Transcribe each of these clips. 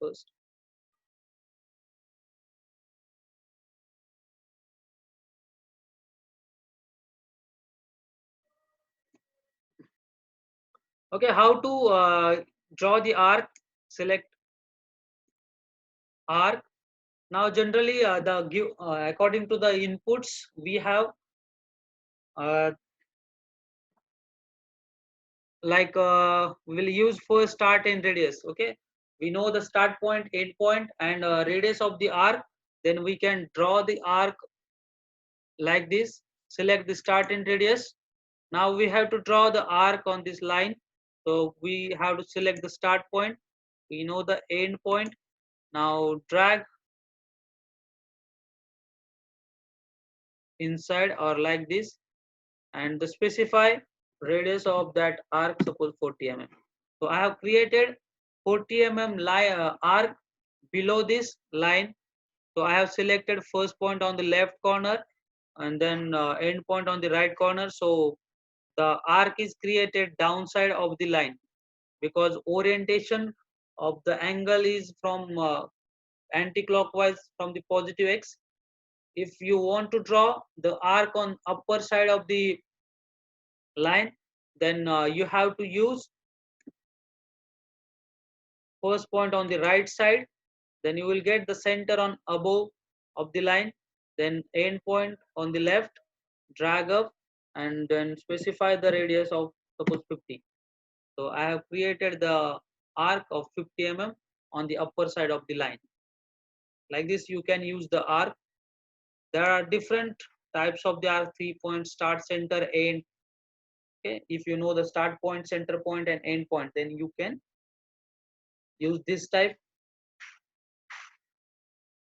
first. Okay, how to draw the arc? Select arc. Now generally the give according to the inputs we have uh, we will use for start and radius. Okay, we know the start point, end point, and radius of the arc. Then we can draw the arc like this. Select the start and radius. Now we have to draw the arc on this line. So we have to select the start point. We know the end point. Now drag inside or like this, and the specify radius of that arc, suppose 40 mm. So I have created 40 mm arc below this line. So I have selected first point on the left corner and then end point on the right corner. So the arc is created downside of the line because orientation of the angle is from anti-clockwise from the positive x. If you want to draw the arc on upper side of the line, then you have to use first point on the right side, then you will get the center on above of the line, then end point on the left, drag up, and then specify the radius of suppose 50. So I have created the arc of 50 mm on the upper side of the line. Like this you can use the arc. There are different types of the arc: 3 point, start, center, end. Okay, if you know the start point, center point, and end point, then you can use this type.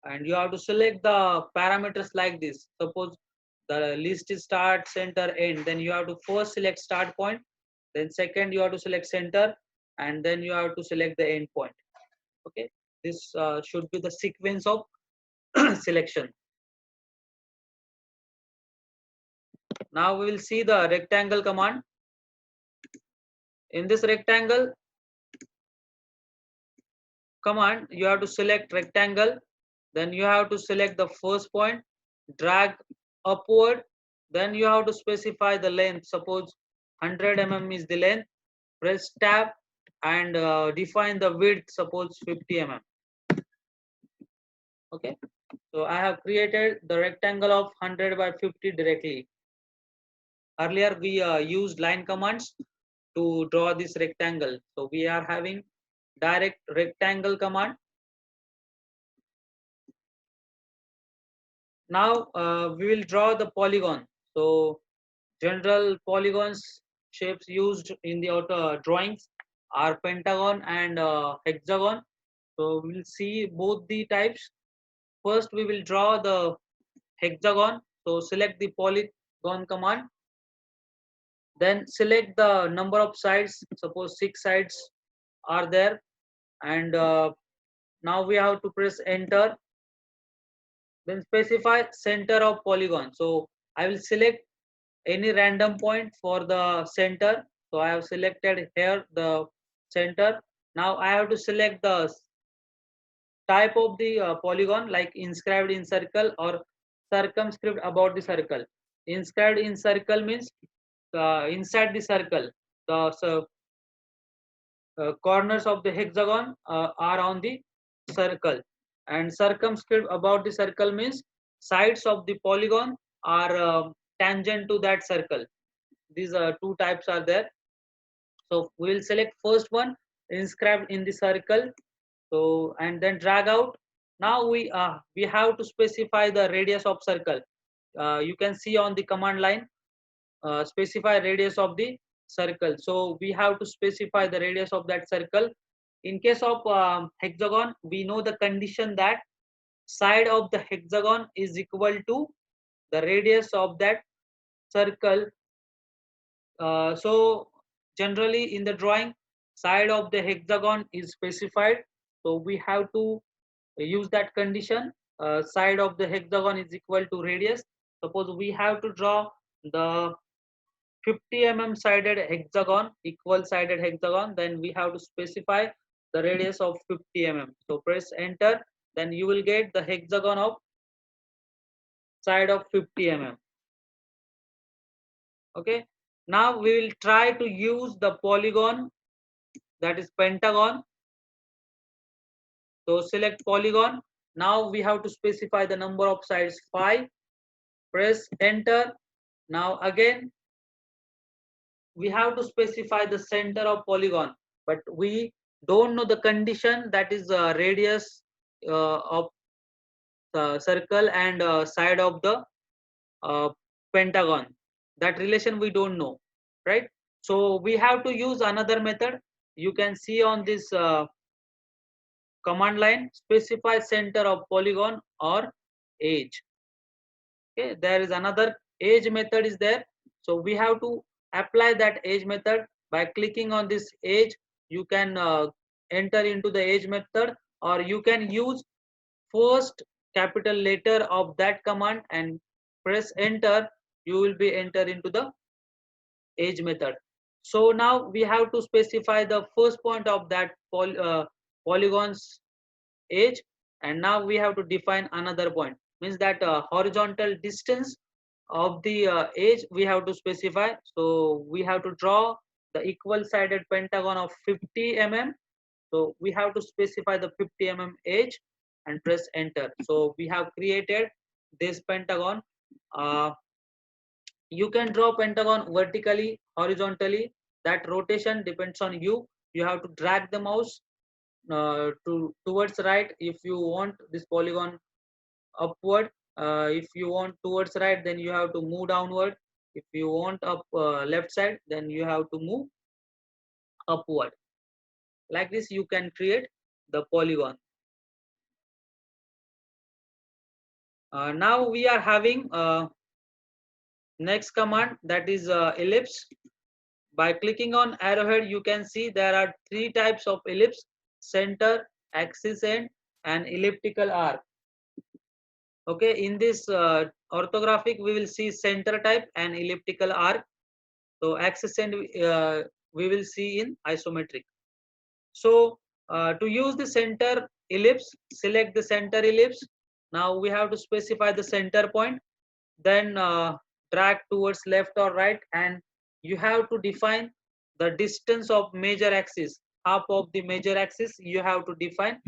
And you have to select the parameters like this. Suppose the list is start, center, end, then you have to first select start point, then second you have to select center, and then you have to select the end point. Okay, this should be the sequence of selection. Now we will see the rectangle command. In this rectangle command, you have to select rectangle, then you have to select the first point, drag upward, then you have to specify the length. Suppose 100 mm is the length. Press tab and define the width, suppose 50 mm. Okay, so I have created the rectangle of 100 by 50 directly. Earlier we used line commands to draw this rectangle, so we are having direct rectangle command. Now we will draw the polygon. So general polygons shapes used in the auto drawings are pentagon and hexagon. So we will see both the types. First we will draw the hexagon. So select the polygon command. Then select the number of sides. Suppose 6 sides are there, and now we have to press enter. Then specify center of polygon. So I will select any random point for the center. So I have selected here the center. Now I have to select the type of the polygon, like inscribed in circle or circumscribed about the circle. Inscribed in circle means inside the circle, the corners of the hexagon are on the circle, and circumscribed about the circle means sides of the polygon are tangent to that circle. These two types are there. So we will select first one, inscribed in the circle. So and then drag out. Now we have to specify the radius of circle. You can see on the command line, specify radius of the circle. So we have to specify the radius of that circle. In case of hexagon, we know the condition that side of the hexagon is equal to the radius of that circle. So generally in the drawing, side of the hexagon is specified. So we have to use that condition. Side of the hexagon is equal to radius. Suppose we have to draw the 50 mm sided hexagon, equal sided hexagon, then we have to specify the radius of 50 mm. So press enter, then you will get the hexagon of side of 50 mm. Okay, now we will try to use the polygon, that is pentagon. So select polygon. Now we have to specify the number of sides 5. Press enter. Now again we have to specify the center of polygon, but we don't know the condition, that is radius of the circle and side of the uh, pentagon. That relation we don't know, right? So we have to use another method. You can see on this command line, specify center of polygon or edge. Okay, there is another edge method is there. So we have to apply that edge method by clicking on this edge. You can enter into the edge method, or you can use first capital letter of that command and press enter. You will be enter into the edge method. So now we have to specify the first point of that polygon's edge, and now we have to define another point, means that horizontal distance of the edge we have to specify. So we have to draw the equal sided pentagon of 50 mm. So we have to specify the 50 mm edge and press enter. So we have created this pentagon. You can draw pentagon vertically, horizontally. That rotation depends on you. You have to drag the mouse to towards right if you want this polygon upward. If you want towards right, then you have to move downward. If you want up left side, then you have to move upward. Like this you can create the polygon. Now we are having next command, that is ellipse. By clicking on arrowhead, you can see there are 3 types of ellipse: center, axis end, and elliptical arc. Okay, in this orthographic we will see center type and elliptical arc. So axis end we will see in isometric. So to use the center ellipse, select the center ellipse. Now we have to specify the center point, then drag towards left or right, and you have to define the distance of major axis. Half of the major axis you have to define.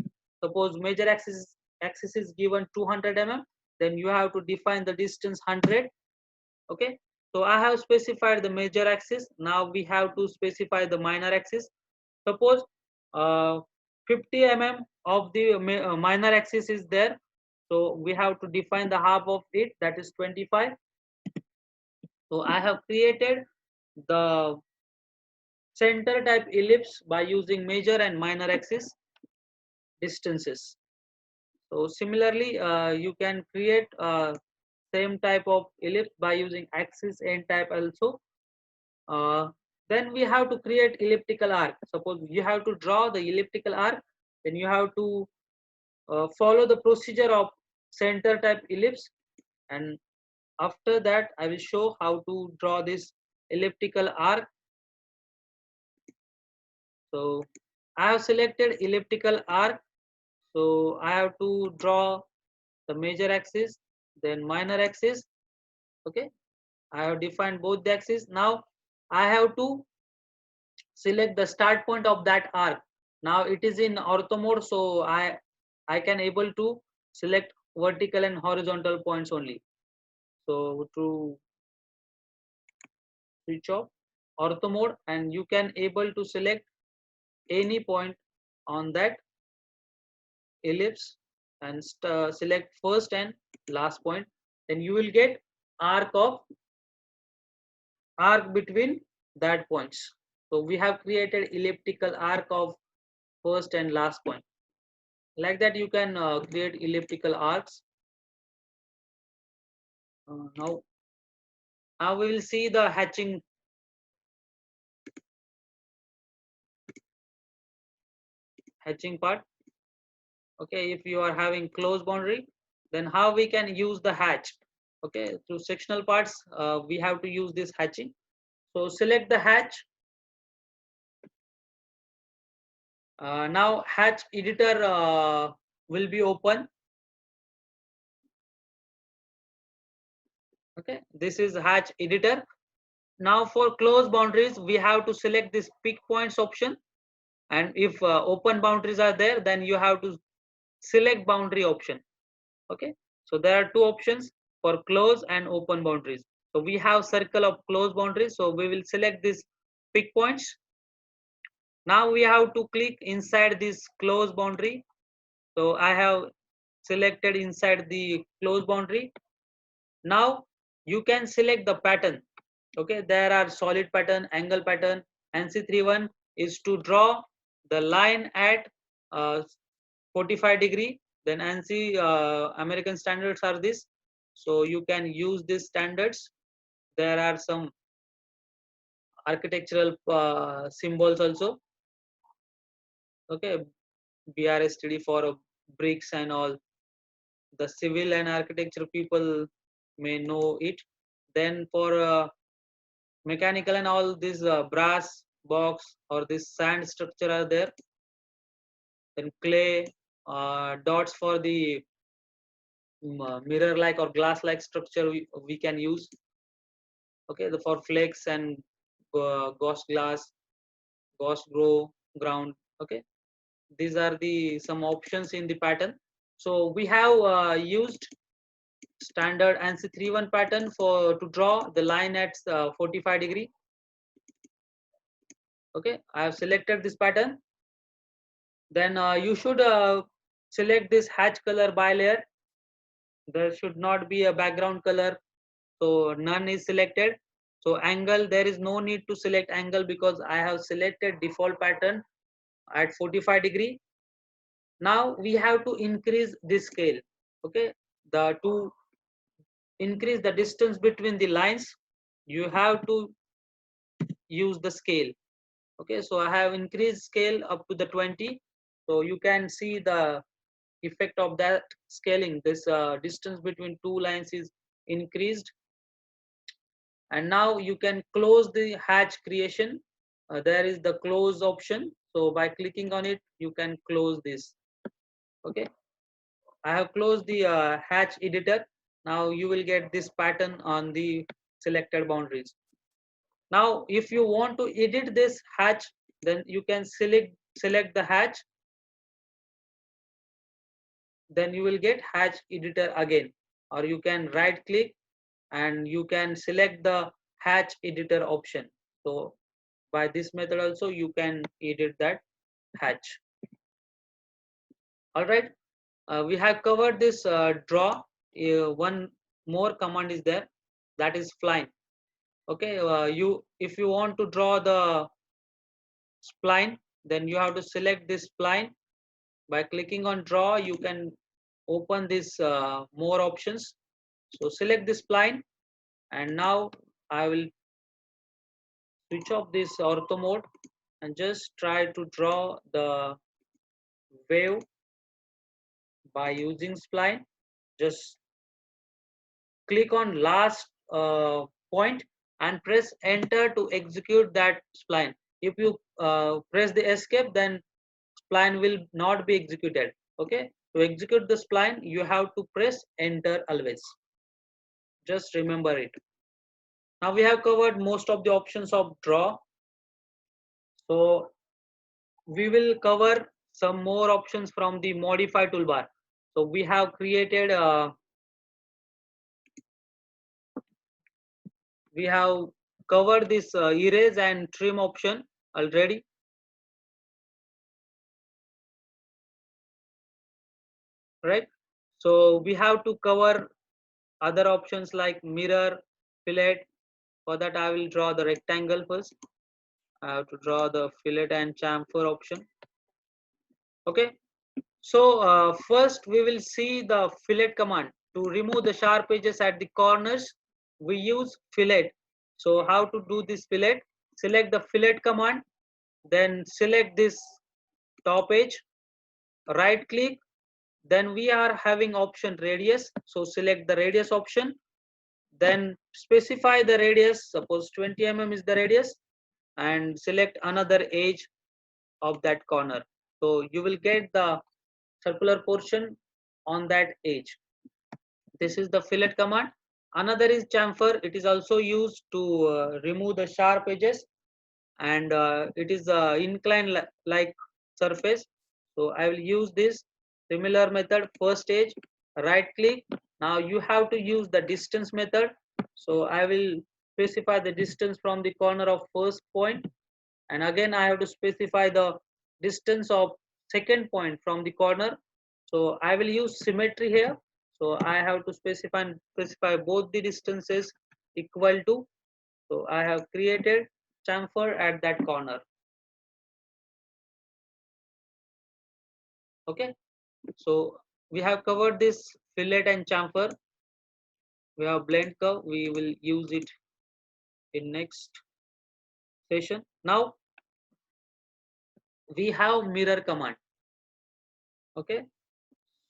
Suppose major axis is given 200 mm, then you have to define the distance 100. Okay, so I have specified the major axis. Now we have to specify the minor axis. Suppose uh, 50 mm of the minor axis is there, so we have to define the half of it, that is 25. So I have created the center type ellipse by using major and minor axis distances. So similarly, you can create same type of ellipse by using axis end type also. Then we have to create elliptical arc. Suppose you have to draw the elliptical arc, then you have to follow the procedure of center type ellipse, and after that I will show how to draw this elliptical arc. So I have selected elliptical arc. So I have to draw the major axis, then minor axis. Okay, I have defined both the axes. Now I have to select the start point of that arc. Now it is in ortho mode, so I can able to select vertical and horizontal points only. So to switch off ortho mode, and you can able to select any point on that ellipse and select first and last point, then you will get arc between that points. So we have created elliptical arc of first and last point. Like that you can create elliptical arcs. Now we will see the hatching part. Okay, if you are having close boundary, then how we can use the hatch. Okay, through sectional parts we have to use this hatching. So select the hatch. Now hatch editor will be open. Okay, this is hatch editor. Now for close boundaries, we have to select this pick points option, and if open boundaries are there, then you have to select boundary option. Okay, so there are two options for close and open boundaries. So we have circle of close boundaries, so we will select this pick points. Now we have to click inside this close boundary. So I have selected inside the close boundary. Now you can select the pattern. Okay, there are solid pattern, angle pattern. NC31 is to draw the line at 45-degree. Then ANSI American standards are this, so you can use these standards. There are some architectural symbols also. Okay, BRSTD for bricks and all. The civil and architecture people may know it. Then for mechanical and all, this brass box or this sand structure are there. Then clay dots for the mirror like or glass like structure we can use. Okay, the for flex and ghost glass, ghost grow ground. Okay, these are the some options in the pattern. So we have used standard ANSI 31 pattern for to draw the line at 45-degree. Okay, I have selected this pattern. Then you should select this hatch color bilayer. There should not be a background color, so none is selected. So angle, there is no need to select angle because I have selected default pattern at 45-degree. Now we have to increase this scale. Okay, the to increase the distance between the lines, you have to use the scale. Okay, so I have increased scale up to the 20. So you can see the effect of that scaling. This distance between two lines is increased. And now you can close the hatch creation. There is the close option. So by clicking on it, you can close this. Okay, I have closed the hatch editor. Now you will get this pattern on the selected boundaries. Now if you want to edit this hatch, then you can select the hatch. Then you will get hatch editor again, or you can right click and you can select the hatch editor option. So by this method also you can edit that hatch. All right, we have covered this draw. One more command is there, that is spline. Okay, you if you want to draw the spline, then you have to select this spline. By clicking on draw, you can open this more options. So select this spline, and now I will switch off this ortho mode and just try to draw the wave by using spline. Just click on last point and press enter to execute that spline. If you press the escape, then spline will not be executed. Okay, to execute the spline, you have to press enter always. Just remember it. Now we have covered most of the options of draw. So we will cover some more options from the modify toolbar. So we have created we have covered this erase and trim option already. Right, so we have to cover other options like mirror, fillet. For that I will draw the rectangle first. I have to draw the fillet and chamfer option. Okay, so first we will see the fillet command. To remove the sharp edges at the corners, we use fillet. So how to do this fillet? Select the fillet command, then select this top edge, right click, then we are having option radius. So select the radius option, then specify the radius. Suppose 20 mm is the radius, and select another edge of that corner. So you will get the circular portion on that edge. This is the fillet command. Another is chamfer. It is also used to remove the sharp edges, and it is inclined like surface. So I will use this similar method. First stage, right click. Now you have to use the distance method. So I will specify the distance from the corner of first point, and again I have to specify the distance of second point from the corner. So I will use symmetry here. So I have to specify both the distances equal to. So I have created chamfer at that corner. Okay, so we have covered this fillet and chamfer. We have blend curve. We will use it in next session. Now we have mirror command. Okay,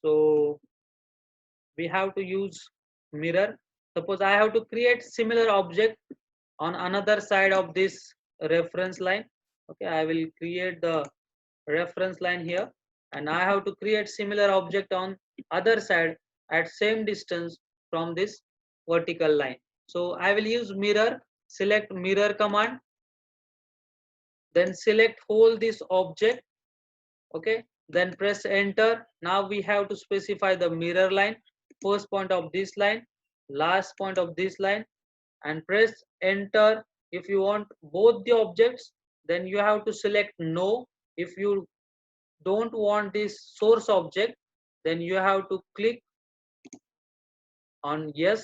so we have to use mirror. Suppose I have to create similar object on another side of this reference line. Okay, I will create the reference line here, and I have to create similar object on other side at same distance from this vertical line. So I will use mirror, select mirror command, then select whole this object. Okay, then press enter. Now we have to specify the mirror line, first point of this line, last point of this line, and press enter. If you want both the objects, then you have to select no. If you don't want this source object, then you have to click on yes.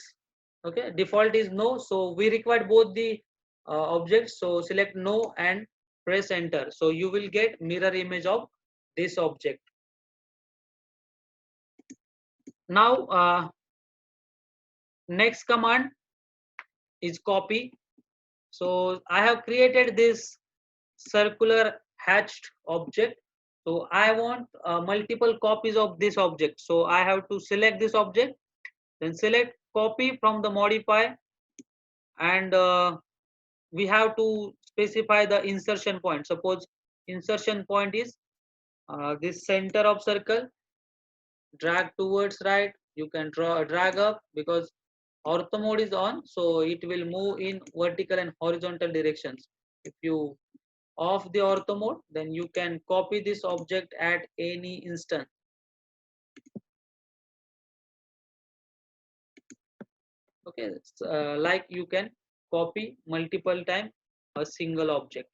Okay, default is no, so we require both the objects. So select no and press enter. So you will get mirror image of this object. Now next command is copy. So I have created this circular hatched object. So I want multiple copies of this object. So I have to select this object, then select copy from the modify, and we have to specify the insertion point. Suppose insertion point is this center of circle, drag towards right. You can drag up because ortho mode is on, so it will move in vertical and horizontal directions. If you off the ortho mode, then you can copy this object at any instant. Okay, like you can copy multiple time a single object.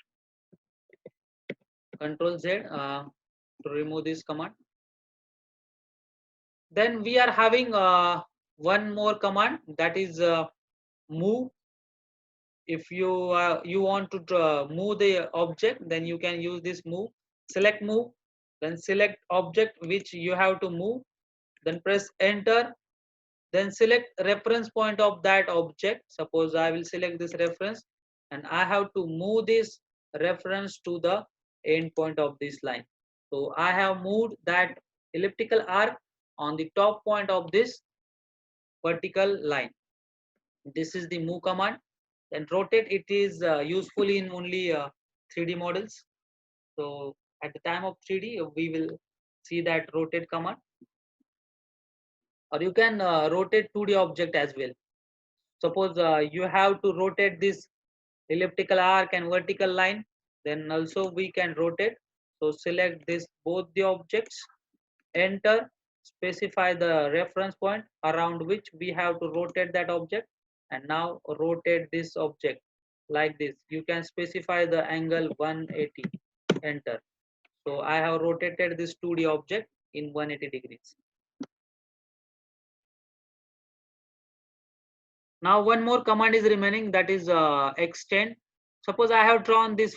Control Z to remove this command. Then we are having one more command, that is move. If you want to move the object, then you can use this move. Select move, then select object which you have to move, then press enter, then select reference point of that object. Suppose I will select this reference, and I have to move this reference to the end point of this line. So I have moved that elliptical arc on the top point of this vertical line. This is the move command. Then rotate, it is useful in only 3D models. So at the time of 3D, we will see that rotate command, or you can rotate 2D object as well. Suppose you have to rotate this elliptical arc and vertical line, then also we can rotate. So select this both the objects, enter, specify the reference point around which we have to rotate that object, and now rotate this object like this. You can specify the angle 180, enter. So I have rotated this 2D object in 180 degrees. Now one more command is remaining, that is extend. Suppose I have drawn this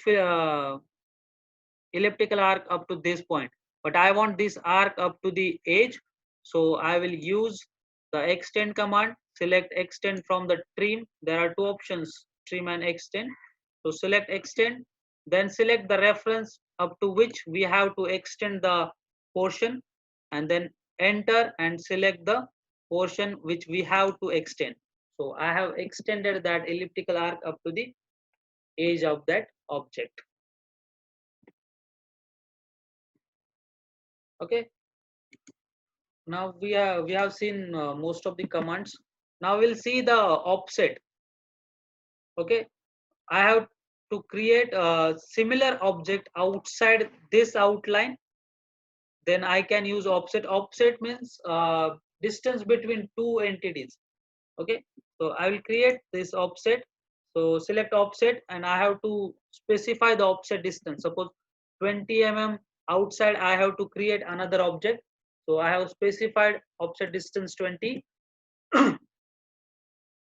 elliptical arc up to this point, but I want this arc up to the edge. So I will use the extend command. Select extend from the trim. There are two options, trim and extend. So select extend, then select the reference up to which we have to extend the portion, and then enter and select the portion which we have to extend. So I have extended that elliptical arc up to the edge of that object. Okay, now we have seen most of the commands. Now we'll see the offset. Okay, I have to create a similar object outside this outline. Then I can use offset. Offset means distance between two entities. Okay, so I will create this offset. So select offset, and I have to specify the offset distance. Suppose 20 mm outside, I have to create another object. So I have specified offset distance 20.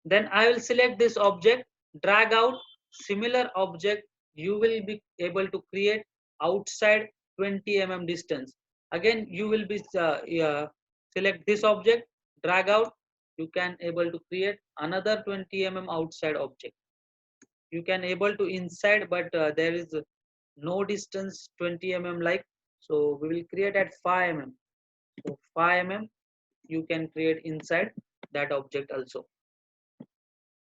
Then I will select this object, drag out similar object. You will be able to create outside 20 mm distance. Again, you will be select this object, drag out. You can able to create another 20 mm outside object. You can able to inside, but there is no distance 20 mm like. So we will create at 5 mm. So 5 mm you can create inside that object also.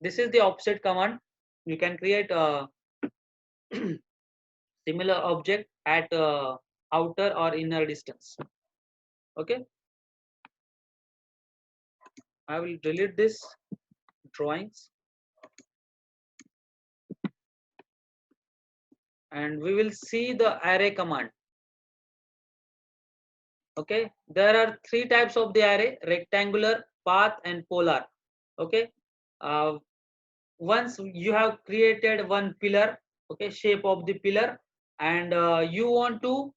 This is the offset command. You can create a similar object at outer or inner distance. Okay, I will delete this drawings, and we will see the array command. Okay, there are three types of the array: rectangular, path, and polar. Okay, uh, once you have created one pillar, okay, shape of the pillar, and you want to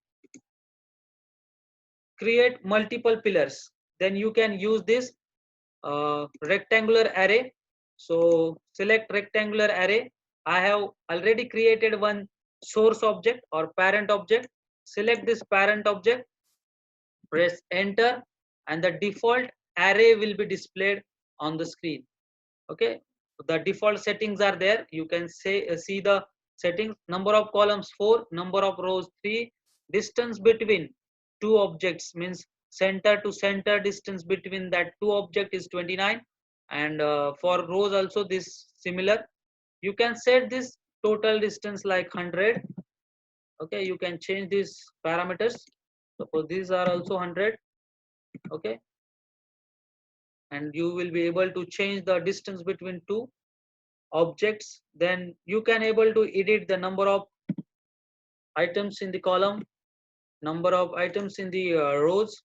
create multiple pillars, then you can use this rectangular array. So select rectangular array. I have already created one source object or parent object. Select this parent object, press enter, and the default array will be displayed on the screen. Okay, so the default settings are there. You can say see the settings: number of columns 4, number of rows 3, distance between two objects means center to center distance between that two object is 29, and for rows also this similar. You can set this total distance like 100. Okay, you can change these parameters. Suppose these are also 100. Okay, and you will be able to change the distance between two objects. Then you can able to edit the number of items in the column, number of items in the rows.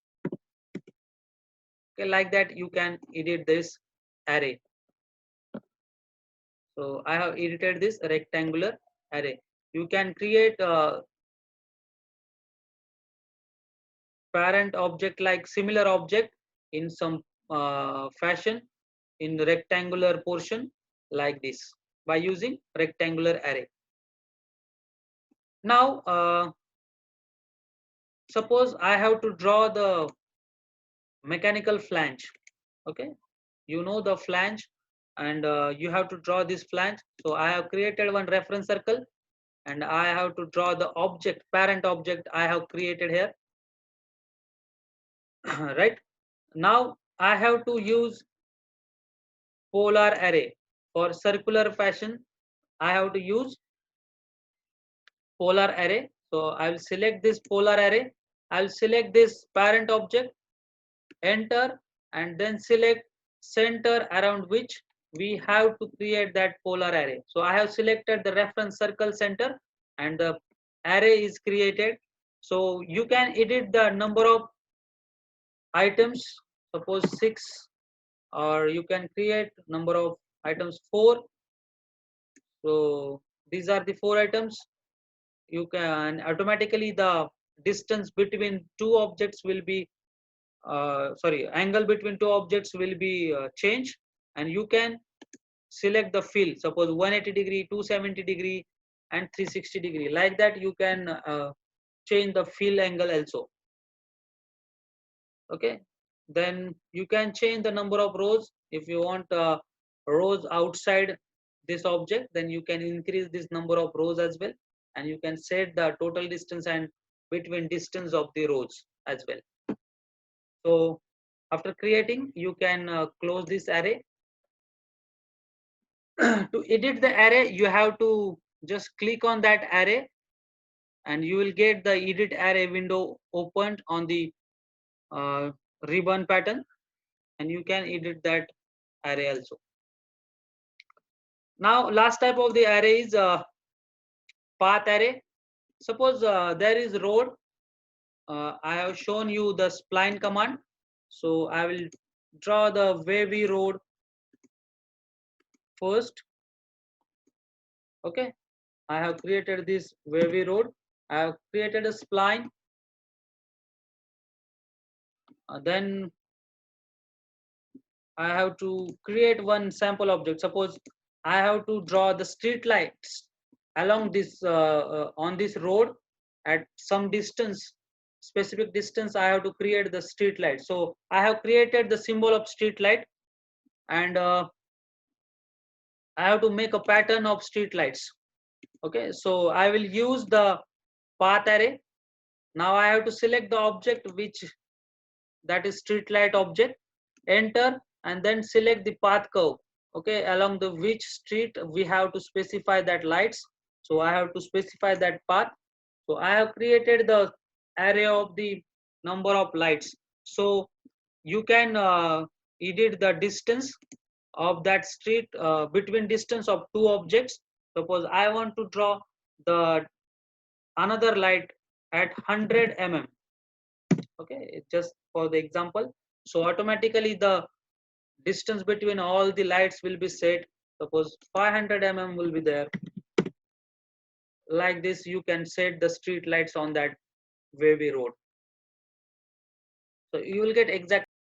Okay, like that you can edit this array. So I have edited this rectangular array. You can create a parent object like similar object in some fashion in the rectangular portion like this by using rectangular array. Now suppose I have to draw the mechanical flange. Okay, you know the flange, and you have to draw this flange. So I have created one reference circle, and I have to draw the object, parent object I have created here. Right, now I have to use polar array. For circular fashion, I have to use polar array. So I will select this polar array. I'll select this parent object, enter, and then select center around which we have to create that polar array. So I have selected the reference circle center, and the array is created. So you can edit the number of items, suppose 6, or you can create number of items 4. So these are the 4 items. You can automatically the distance between two objects will be sorry, angle between two objects will be changed, and you can select the fill. Suppose 180-degree, 270-degree, and 360-degree. Like that, you can change the fill angle also. Okay, then you can change the number of rows. If you want rows outside this object, then you can increase this number of rows as well, and you can set the total distance and between distance of the rows as well. So after creating, you can close this array. To edit the array, you have to just click on that array, and you will get the edit array window opened on the uh, ribbon pattern, and you can edit that array also. Now last type of the array is path array. Suppose there is road. I have shown you the spline command, so I will draw the wavy road first. Okay, I have created this wavy road. I have created a spline. Then I have to create one sample object. Suppose I have to draw the street lights along this on this road at some distance, specific distance. I have to create the street light. So I have created the symbol of street light, and I have to make a pattern of street lights. Okay, so I will use the path array. Now I have to select the object which, that is street light object, enter, and then select the path curve. Okay, along the which street we have to specify that lights. So I have to specify that path. So I have created the array of the number of lights. So you can edit the distance of that street between distance of two objects. Suppose I want to draw the another light at 100 mm. Okay, just for the example. So automatically the distance between all the lights will be set. Suppose 500 mm will be there. Like this you can set the street lights on that wavy road. So you will get exact